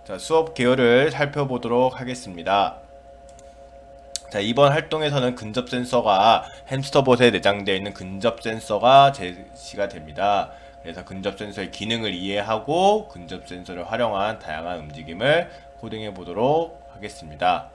자, 수업 개요를 살펴보도록 하겠습니다. 자, 이번 활동에서는 근접 센서가 햄스터봇에 내장되어 있는 근접 센서가 제시가 됩니다. 그래서 근접 센서의 기능을 이해하고 근접 센서를 활용한 다양한 움직임을 코딩해 보도록 하겠습니다.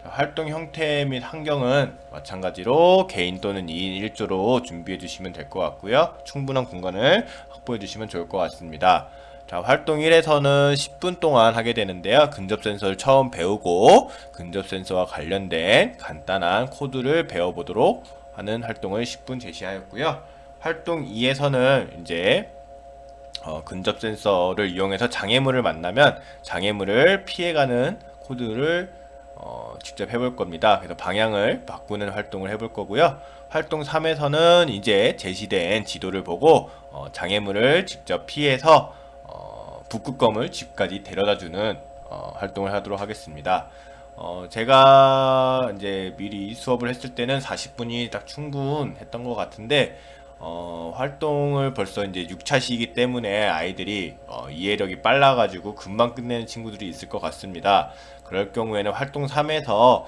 자, 활동 형태 및 환경은 마찬가지로 개인 또는 2인 1조로 준비해 주시면 될 것 같고요. 충분한 공간을 확보해 주시면 좋을 것 같습니다. 자, 활동 1에서는 10분 동안 하게 되는데요. 근접 센서를 처음 배우고 근접 센서와 관련된 간단한 코드를 배워보도록 하는 활동을 10분 제시하였고요. 활동 2에서는 이제 근접 센서를 이용해서 장애물을 만나면 장애물을 피해가는 코드를 직접 해볼 겁니다. 그래서 방향을 바꾸는 활동을 해볼 거고요. 활동 3에서는 이제 제시된 지도를 보고 장애물을 직접 피해서 북극곰을 집까지 데려다주는 활동을 하도록 하겠습니다. 제가 이제 미리 수업을 했을 때는 40분이 딱 충분했던 것 같은데 활동을 벌써 이제 6차시이기 때문에 아이들이 이해력이 빨라가지고 금방 끝내는 친구들이 있을 것 같습니다. 그럴 경우에는 활동 3에서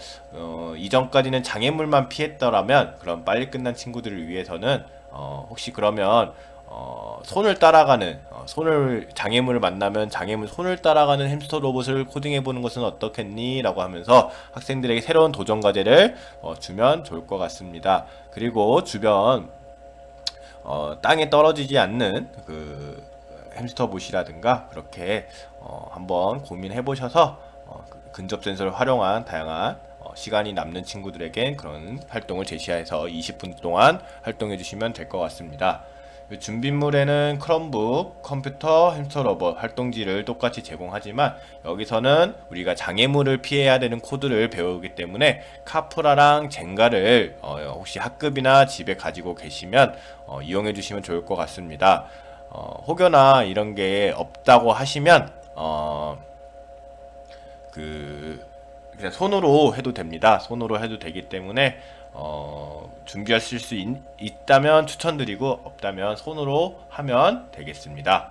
이전까지는 장애물만 피했더라면 그럼 빨리 끝난 친구들을 위해서는 혹시 그러면 손을 따라가는 손을 장애물을 만나면 장애물 손을 따라가는 햄스터 로봇을 코딩해 보는 것은 어떻겠니? 라고 하면서 학생들에게 새로운 도전 과제를 주면 좋을 것 같습니다. 그리고 주변 땅에 떨어지지 않는 그 햄스터봇이라든가 그렇게 한번 고민해 보셔서 근접 센서를 활용한 다양한 시간이 남는 친구들에겐 그런 활동을 제시해서 20분 동안 활동해 주시면 될 것 같습니다. 준비물에는 크롬북, 컴퓨터, 햄스터 로봇, 활동지를 똑같이 제공하지만 여기서는 우리가 장애물을 피해야 되는 코드를 배우기 때문에 카프라랑 젠가를 혹시 학급이나 집에 가지고 계시면 이용해 주시면 좋을 것 같습니다. 혹여나 이런 게 없다고 하시면 그냥 손으로 해도 됩니다. 손으로 해도 되기 때문에 준비하실 수 있다면 추천드리고 없다면 손으로 하면 되겠습니다.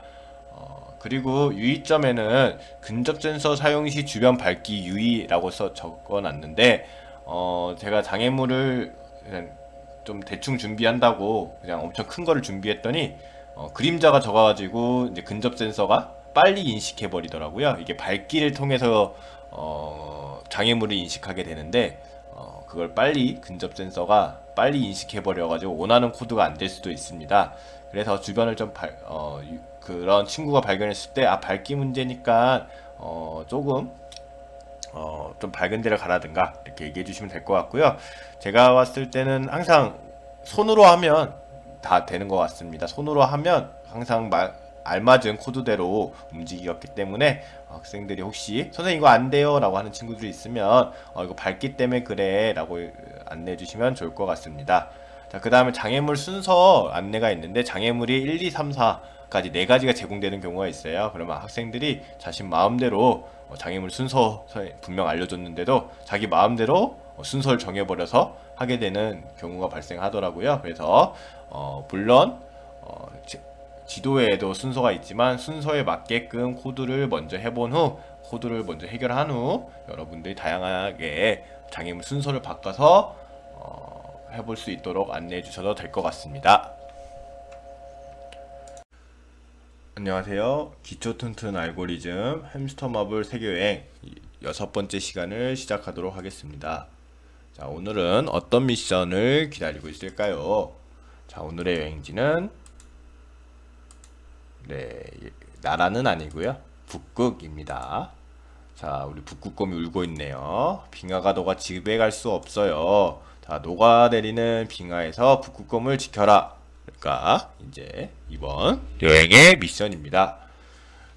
그리고 유의점에는 근접 센서 사용 시 주변 밝기 유의라고 적어놨는데 제가 장애물을 그냥 좀 대충 준비한다고 그냥 엄청 큰 거를 준비했더니 그림자가 적어가지고 이제 근접 센서가 빨리 인식해 버리더라고요. 이게 밝기를 통해서 장애물을 인식하게 되는데 그걸 빨리 근접 센서가 빨리 인식해 버려가지고 원하는 코드가 안 될 수도 있습니다. 그래서 주변을 좀 그런 친구가 발견했을 때 밝기 문제니까 조금 좀 밝은 데를 가라든가 이렇게 얘기해 주시면 될 것 같고요. 제가 봤을 때는 항상 손으로 하면 다 되는 것 같습니다. 손으로 하면 항상 알맞은 코드대로 움직이었기 때문에 학생들이 혹시 선생님 이거 안 돼요 라고 하는 친구들이 있으면 이거 밝기 때문에 그래 라고 안내해 주시면 좋을 것 같습니다. 자, 그 다음에 장애물 순서 안내가 있는데 장애물이 1, 2, 3, 4까지 4가지가 제공되는 경우가 있어요. 그러면 학생들이 자신 마음대로 장애물 순서 분명 알려줬는데도 자기 마음대로 순서를 정해버려서 하게 되는 경우가 발생하더라고요. 그래서 물론 지도에도 순서가 있지만 순서에 맞게끔 코드를 먼저 해본 후 코드를 먼저 해결한 후 여러분들이 다양하게 장애물 순서를 바꿔서 해볼 수 있도록 안내해 주셔도 될 것 같습니다. 안녕하세요. 기초 튼튼 알고리즘 햄스터 마블 세계여행 6번째 시간을 시작하도록 하겠습니다. 자, 오늘은 어떤 미션을 기다리고 있을까요? 자, 오늘의 여행지는 나라는 아니고요. 북극입니다. 자, 우리 북극곰이 울고 있네요. 빙하가 너가 집에 갈 수 없어요. 자, 녹아내리는 빙하에서 북극곰을 지켜라. 그러니까 이제 이번 여행의 미션입니다.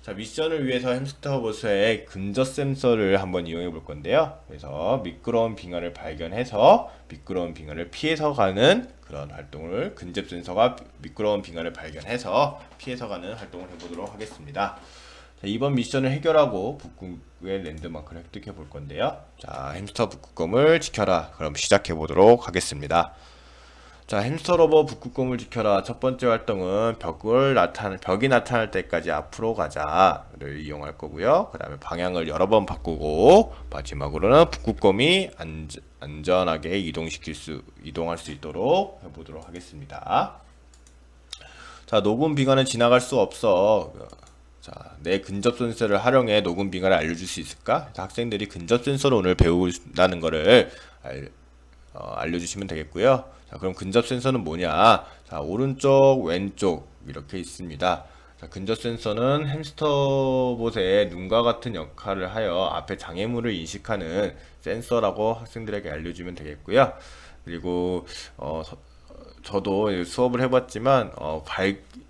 자, 미션을 위해서 햄스터봇의 근접 센서를 한번 이용해 볼 건데요. 그래서 미끄러운 빙하를 발견해서 미끄러운 빙하를 피해서 가는 그런 활동을 근접 센서가 미끄러운 빙하를 발견해서 피해서 가는 활동을 해보도록 하겠습니다. 자, 이번 미션을 해결하고 북극의 랜드마크를 획득해 볼 건데요. 자, 햄스터 북극곰을 지켜라. 그럼 시작해 보도록 하겠습니다. 자, 햄스터 로버 북극곰을 지켜라. 첫 번째 활동은 벽이 나타날 때까지 앞으로 가자를 이용할 거고요. 그 다음에 방향을 여러 번 바꾸고, 마지막으로는 북극곰이 안전하게 이동할 수 있도록 해보도록 하겠습니다. 자, 녹음 빙하는 지나갈 수 없어. 자, 내 근접 센서를 활용해 녹음 빙하를 알려줄 수 있을까? 학생들이 근접 센서를 오늘 배운다는 거를 알려주시면 되겠고요. 자, 그럼 근접 센서는 뭐냐? 자, 오른쪽, 왼쪽 이렇게 있습니다. 자, 근접 센서는 햄스터봇의 눈과 같은 역할을 하여 앞에 장애물을 인식하는 센서라고 학생들에게 알려주면 되겠고요. 그리고 저도 수업을 해봤지만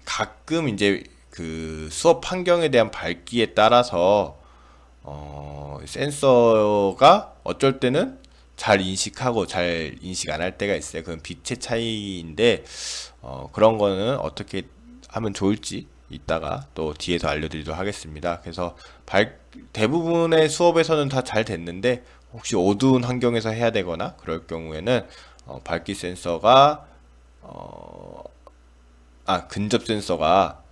가끔 이제 그 수업 환경에 대한 밝기에 따라서 센서가 어쩔 때는 잘 인식하고 잘 인식 안 할 때가 있어요. 그건 빛의 차이인데 그런 거는 어떻게 하면 좋을지 이따가 또 뒤에서 알려드리도록 하겠습니다. 그래서 대부분의 수업에서는 다 잘 됐는데 혹시 어두운 환경에서 해야 되거나 그럴 경우에는 밝기 센서가 근접 센서가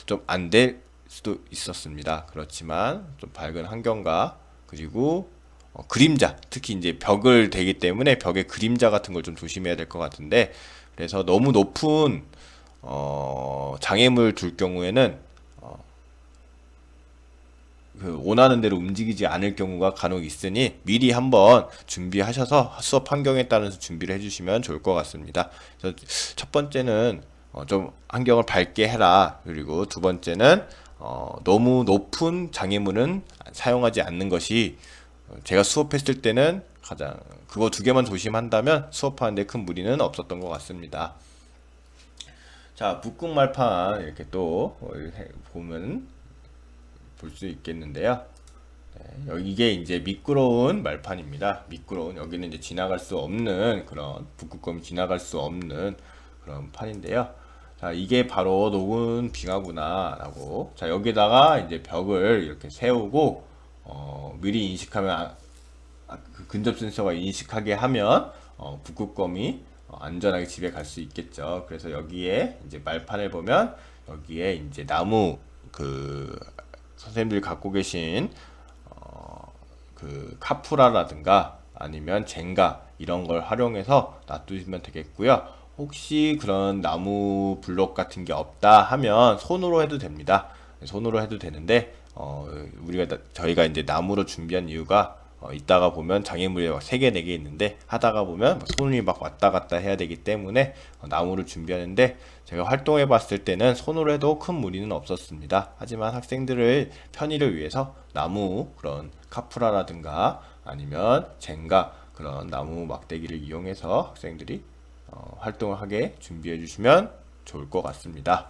좀 안 될 수도 있었습니다. 그렇지만 좀 밝은 환경과 그리고 그림자, 특히 이제 벽을 대기 때문에 벽의 그림자 같은 걸 좀 조심해야 될 것 같은데, 그래서 너무 높은 장애물 둘 경우에는 그 원하는 대로 움직이지 않을 경우가 간혹 있으니 미리 한번 준비하셔서 수업 환경에 따라서 준비를 해주시면 좋을 것 같습니다. 그래서 첫 번째는 좀 환경을 밝게 해라. 그리고 두 번째는 너무 높은 장애물은 사용하지 않는 것이 제가 수업했을 때는 가장 그거 두 개만 조심한다면 수업하는데 큰 무리는 없었던 것 같습니다. 자, 북극말판 이렇게 또 보면 볼 수 있겠는데요. 네, 이게 이제 미끄러운 말판입니다. 미끄러운, 여기는 이제 지나갈 수 없는 그런 북극곰이 지나갈 수 없는 그런 판인데요. 자, 이게 바로 녹은 빙하구나 라고. 자, 여기다가 이제 벽을 이렇게 세우고 미리 인식하면 그 근접 센서가 인식하게 하면 북극곰이 안전하게 집에 갈 수 있겠죠. 그래서 여기에 이제 말판을 보면 여기에 이제 나무 그 선생님들이 갖고 계신 그 카프라라든가 아니면 젠가 이런 걸 활용해서 놔두시면 되겠고요. 혹시 그런 나무 블록 같은 게 없다 하면 손으로 해도 됩니다. 손으로 해도 되는데 저희가 이제 나무로 준비한 이유가 이따가 보면 장애물이 막 3개, 4개 있는데 하다가 보면 손이 막 왔다 갔다 해야 되기 때문에 나무를 준비하는데 제가 활동해 봤을 때는 손으로 해도 큰 무리는 없었습니다. 하지만 학생들의 편의를 위해서 나무 그런 카프라라든가 아니면 젠가 그런 나무 막대기를 이용해서 학생들이 활동을 하게 준비해 주시면 좋을 것 같습니다.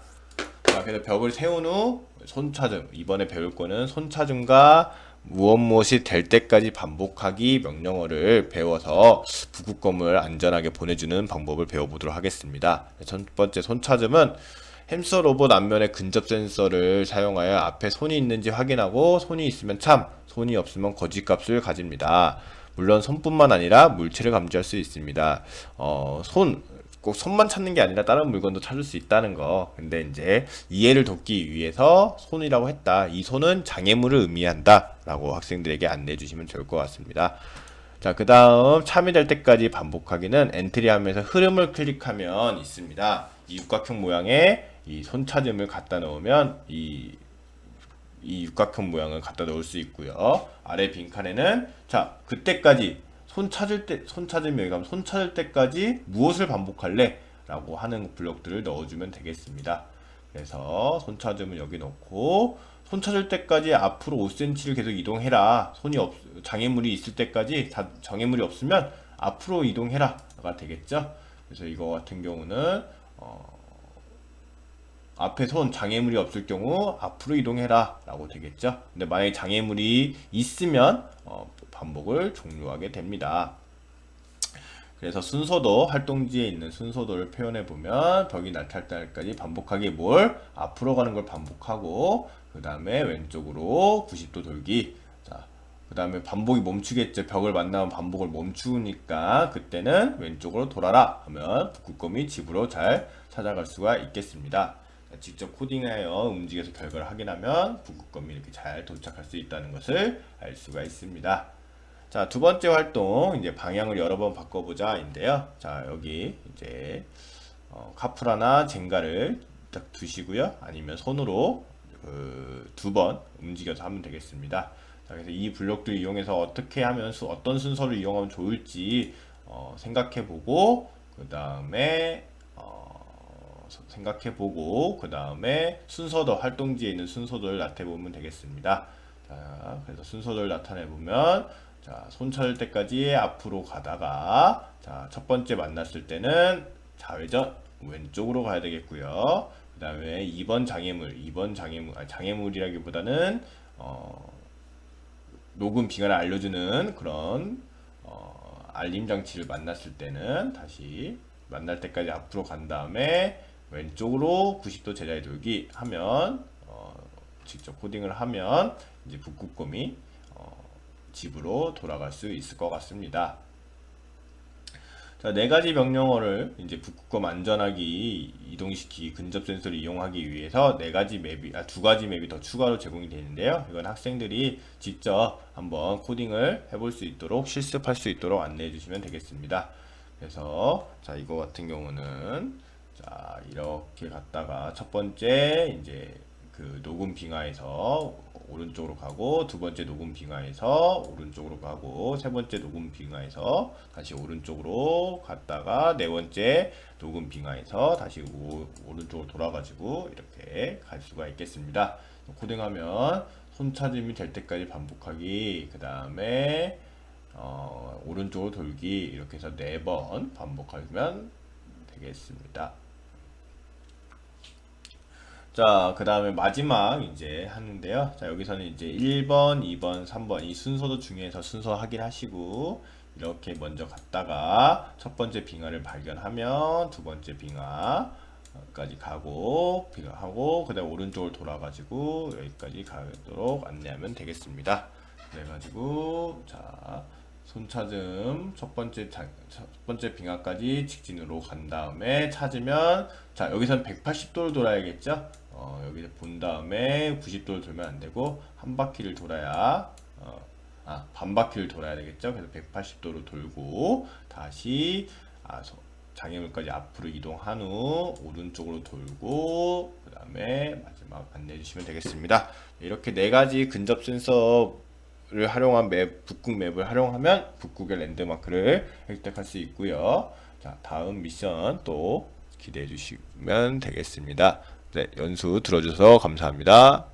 자, 그래서 벽을 세운 후 손차줌, 이번에 배울 거는 손차줌과 무엇무엇이 될 때까지 반복하기 명령어를 배워서 북극곰을 안전하게 보내주는 방법을 배워보도록 하겠습니다. 첫 번째 손차줌은 햄스터 로봇 앞면에 근접 센서를 사용하여 앞에 손이 있는지 확인하고 손이 있으면 참, 손이 없으면 거짓 값을 가집니다. 물론 손뿐만 아니라 물체를 감지할 수 있습니다. 꼭 손만 찾는 게 아니라 다른 물건도 찾을 수 있다는 거. 근데 이제 이해를 돕기 위해서 손이라고 했다. 이 손은 장애물을 의미한다. 라고 학생들에게 안내해 주시면 좋을 것 같습니다. 자, 그 다음 참여될 때까지 반복하기는 엔트리 하면서 흐름을 클릭하면 있습니다. 이 육각형 모양의 이 손차줌을 갖다 넣으면 이 육각형 모양을 갖다 넣을 수 있고요. 아래 빈칸에는 자, 그때까지 손 찾을 때까지 무엇을 반복할래? 라고 하는 블록들을 넣어주면 되겠습니다. 그래서 손 찾으면 여기 넣고 손 찾을 때까지 앞으로 5cm를 계속 이동해라. 장애물이 있을 때까지 장애물이 없으면 앞으로 이동해라가 되겠죠. 그래서 이거 같은 경우는 앞에 손 장애물이 없을 경우 앞으로 이동해라 라고 되겠죠. 근데 만약에 장애물이 있으면 반복을 종료하게 됩니다. 그래서 순서도, 활동지에 있는 순서도를 표현해 보면 벽이 나타날 때까지 반복하기 앞으로 가는 걸 반복하고 그 다음에 왼쪽으로 90도 돌기. 자, 그 다음에 반복이 멈추겠죠. 벽을 만나면 반복을 멈추니까 그때는 왼쪽으로 돌아라 하면 북극곰이 집으로 잘 찾아갈 수가 있겠습니다. 직접 코딩하여 움직여서 결과를 확인하면 북극곰이 이렇게 잘 도착할 수 있다는 것을 알 수가 있습니다. 자, 두 번째 활동, 이제 방향을 여러 번 바꿔보자 인데요. 자, 여기 이제 카프라나 젠가를 딱 두시고요. 아니면 손으로 두 번 움직여서 하면 되겠습니다. 자, 그래서 이 블록들 이용해서 어떻게 하면 어떤 순서를 이용하면 좋을지 생각해보고 그 다음에 순서도 활동지에 있는 순서들을 나타내보면 되겠습니다. 자, 그래서 순서들을 나타내보면 자, 손 찾을 때까지 앞으로 가다가 자, 첫 번째 만났을 때는 좌회전 왼쪽으로 가야 되겠고요. 그 다음에 2번 장애물이라기보다는 녹음 빙하를 알려주는 그런 알림 장치를 만났을 때는 다시 만날 때까지 앞으로 간 다음에 왼쪽으로 90도 제자리 돌기 하면 직접 코딩을 하면 이제 북극곰이 집으로 돌아갈 수 있을 것 같습니다. 자, 네 가지 명령어를 이제 북극곰 안전하게 이동시키기 근접 센서를 이용하기 위해서 두 가지 맵이 더 추가로 제공이 되는데요. 이건 학생들이 직접 한번 코딩을 해볼 수 있도록 실습할 수 있도록 안내해 주시면 되겠습니다. 그래서 자, 이거 같은 경우는 자, 이렇게 갔다가 첫 번째 이제 그 녹음 빙하에서 오른쪽으로 가고 두 번째 녹음 빙하에서 오른쪽으로 가고 세 번째 녹음 빙하에서 다시 오른쪽으로 갔다가 네 번째 녹음 빙하에서 다시 오른쪽으로 돌아가지고 이렇게 갈 수가 있겠습니다. 코딩하면 손차짐이 될 때까지 반복하기, 그 다음에 오른쪽으로 돌기 이렇게 해서 4번 반복하면 되겠습니다. 자, 그 다음에 마지막 이제 하는데요. 자, 여기서는 이제 1번, 2번, 3번 이 순서도 중요해서 순서 확인하시고 이렇게 먼저 갔다가 첫 번째 빙하를 발견하면 두 번째 빙하까지 가고 빙하하고 그 다음에 오른쪽을 돌아가지고 여기까지 가도록 안내하면 되겠습니다. 그래가지고 자, 손차즘 첫 번째 빙하까지 직진으로 간 다음에 찾으면 자, 여기선 180도를 돌아야겠죠. 여기서 본 다음에 90도를 돌면 안 되고 한 바퀴를 돌아야 반 바퀴를 돌아야 되겠죠. 그래서 180도로 돌고 다시 장애물까지 앞으로 이동한 후 오른쪽으로 돌고 그 다음에 마지막 안내해 주시면 되겠습니다. 이렇게 네 가지 근접 센서를 활용한 북극 맵을 활용하면 북극의 랜드마크를 획득할 수 있고요. 자, 다음 미션 또 기대해 주시면 되겠습니다. 네, 연수 들어주셔서 감사합니다.